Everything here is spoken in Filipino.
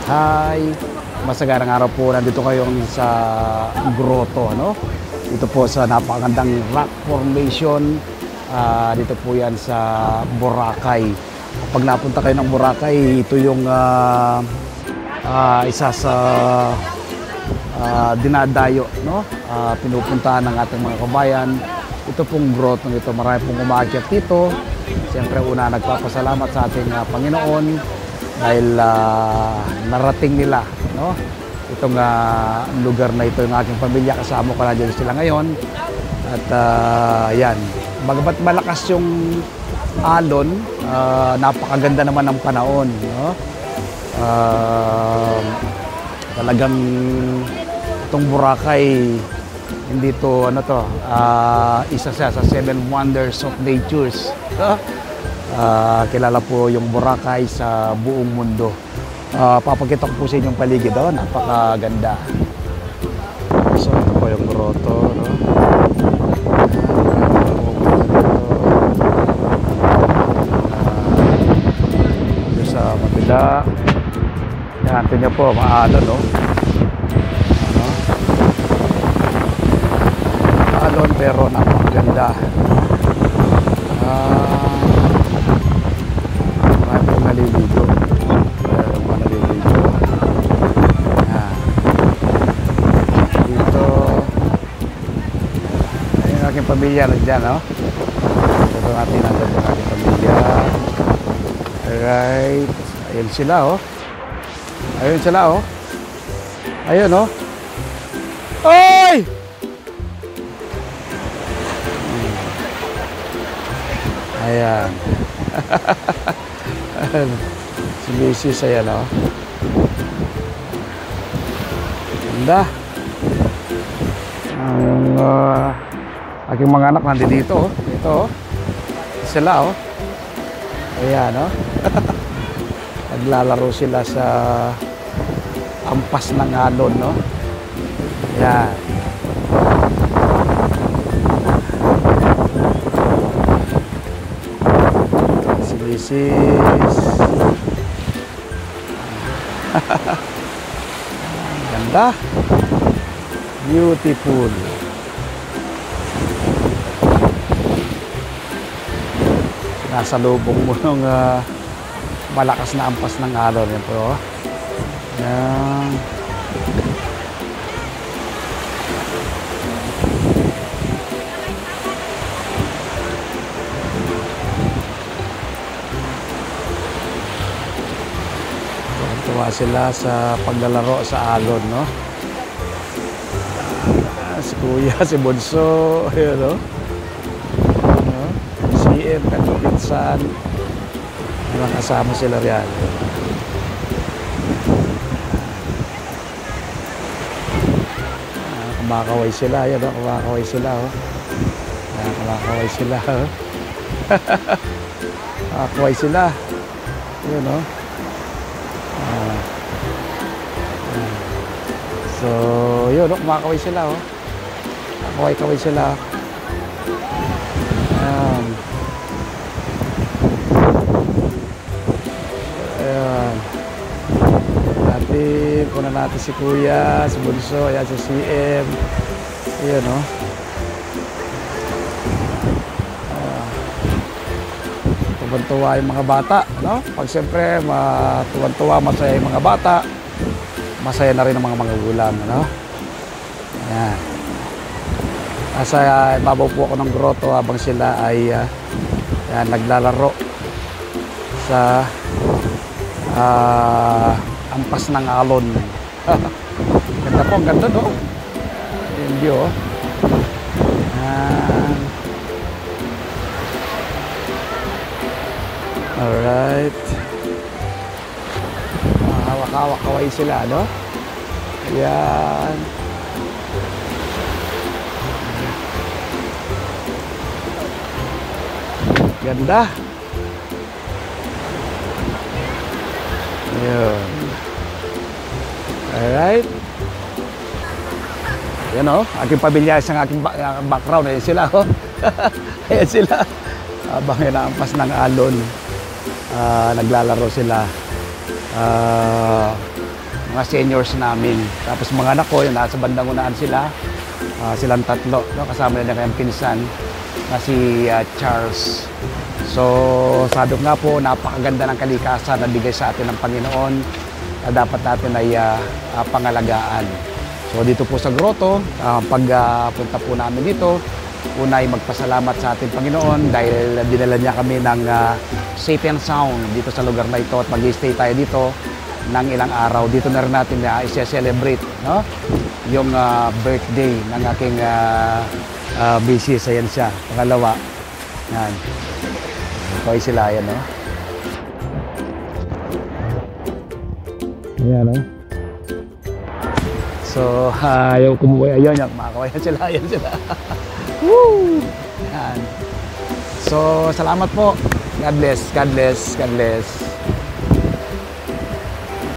Hi! Masagarang araw po, nandito kayo sa grotto, no? Ito po sa napakagandang rock formation. Dito po yan sa Boracay. Pag napunta kayo ng Boracay, ito yung isa sa dinadayo, no? Pinupuntahan ng ating mga kabayan. Ito pong grotto ito, marami pong umaakyat dito. Siyempre una nagpapasalamat sa ating Panginoon dahil narating nila, no? Itong lugar na ito, yung aking pamilya, kasama ko na dyan sila ngayon. At yan, bagamat malakas yung alon, napakaganda naman ng panahon, no? Talagang itong Boracay, hindi to isa siya sa 7 wonders of natures. Kilala po yung Boracay sa buong mundo. Papakita ko po sa inyong paligid, napakaganda. So ito po yung grotto, no? Sa mabila, yan, ito niyo po, maalon, no? Alon pero napakaganda. Marami pong naliligo. Dito ayun aking pamilya nandiyan, no? Ito natin nandiyan yung aking pamilya. Alright, ayun sila, ayun sila, ayun, oy! Ayan. Si Mrs. ayan, ganda. Ang aking mga anak nandito, ito, sila, ayan, naglalaro sila sa ampas ng alon, no? Ayan. Mrs. Ganda. Beautiful. Nasa lubong mo ng malakas na ampas ng alon. Yan po. Yan. Tuwa sila sa paglalaro sa alon, no? Si Kuya, si Bunso, ayun, si M, kanyang pinsan. Mga kasama sila riyan. Kumakaway sila, ayun, kumakaway sila, kumakaway sila, kumakaway sila, ayun, so, yun, kumakaway sila, Kaway-kaway sila. Ayan. Ayan. Puna natin si Kuya, si Bunso, ayan, si CM. Ayan, tuwan-tuwa yung mga bata, no? Pag siyempre, tuwan-tuwa, masaya yung mga bata, masaya na rin ang mga magulang, no? Ayan. Nasa ibabaw po ako ng grotto habang sila ay naglalaro sa ampas ng alon. Ganda po, ganda, no? Yung view, alright. Hawak-hawak kaway sila, no? Ayan. Ganda. Ayan. Alright. Yan, aking pamilya, isang aking background. Ayan sila, Ayan sila. Habang inaampas ng alon, naglalaro sila. mga seniors namin. Tapos mga anak ko, yung nasa bandang unaan sila, silang tatlo, no? Kasama nila kayang pinsan na si Charles. So sabi ko nga po, napakaganda ng kalikasan na bigay sa atin ng Panginoon na dapat natin ay pangalagaan. So dito po sa grotto, pagpunta po namin dito, una ay magpasalamat sa ating Panginoon dahil dinala niya kami ng safe and sound dito sa lugar na ito at mag-stay tayo dito ng ilang araw. Dito na rin natin i-celebrate, no? Yung birthday ng aking misis. Ayan siya, pangalawa. Yan. Ito ay sila, yan, no? Ayan, no? So, ayaw kumuha. Ayun, makakawaya sila, ayan sila. Woo! Yan. So, salamat po. God bless, God bless, God bless.